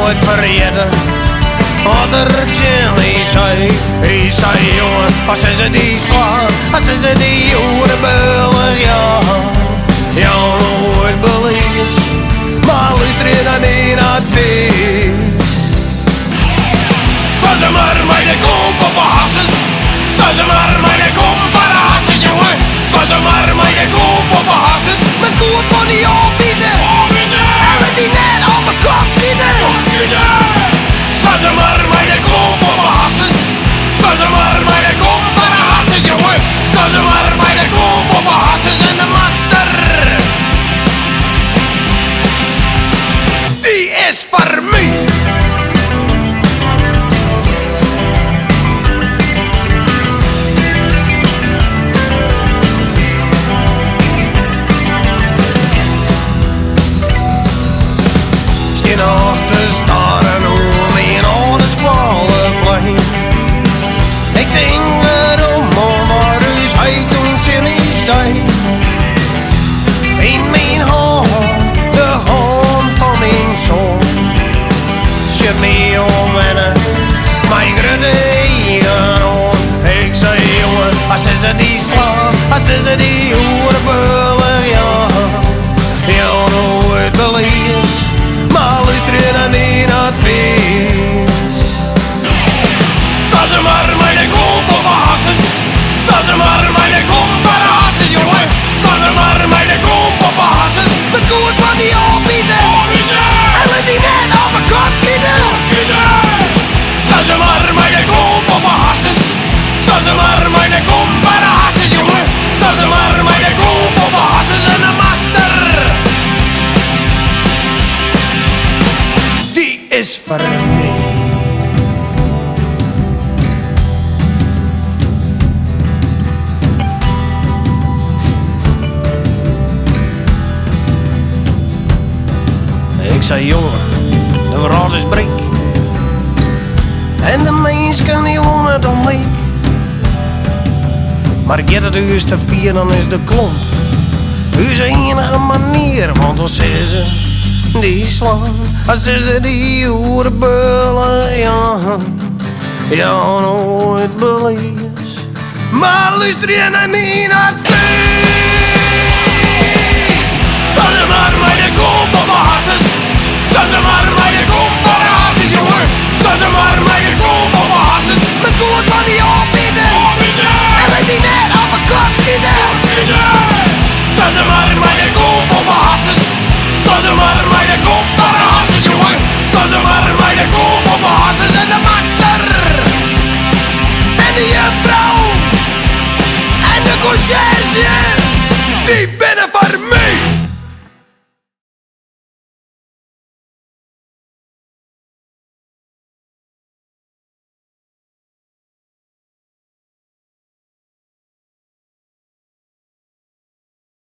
nooit vergeten wat er Jimmy zei. Hij zei, jongen, als ze die slaan, als ze die jodenbullen, ja. Ja, nooit beleefd, maar luister je naar mijn advies. Staan ze maar met de klomp op de hasses. Staan ze maar met de klomp van de hasses, jongen. Staan ze maar met de klomp op de hasses. Met goed van die opbieden. En met die net op mijn kop schieten. Staan ze maar met de klomp op de hasses. Staan ze maar met de klomp van de hasses, jongen. Staan ze maar met de klomp op de hasses en de master. Die is voor mij. Steen achter staren om in alles kwallenplein. Ik denk erom waar u zei toen Jimmy zei. In mijn hand, de hand van mijn zoon. Schud me omwennen, mijn grote eigen oor. Ik zei jongen, als ze die slaan, als ze die hoerenbullen, ja. Ja, nooit beleefd, maar luister naar mijn advies. Staan ze maar met de klomp op de hasses. Staan ze maar met de klomp van de hasses, jongen. Staan ze maar met de klomp op de hasses. Met goed van die opbieden. En met die net op mijn kop schieten. Staan ze maar met de klomp op de hasses. Staan ze maar met de klomp van de hasses, jongen. Staan ze maar met de klomp op de hasses en de master. Die is voor mij. Ik zei jongen, de wereld is breek. En de mensen die wonen dan leek. Maar ik get het u te vier, dan is de klomp uw enige manier. Want als ze die slaan, als ze die hoerenbullen, ja. Ja, nooit beleefd, maar luister je naar mijn advies. Staan ze maar met de klomp op de hasses. Staan ze maar met de klomp op de hasses, jongen. Staan ze maar met de klomp op de hasses. Met goed van die opbieden. En met die net op mijn kop schieten. Staan ze maar met de klomp op de hasses. Staan ze maar met de klomp van de hasses, jongen. Staan ze maar met de klomp op de hasses en de master. En de juffrouw. En de conciërge. Die binnen voor mij.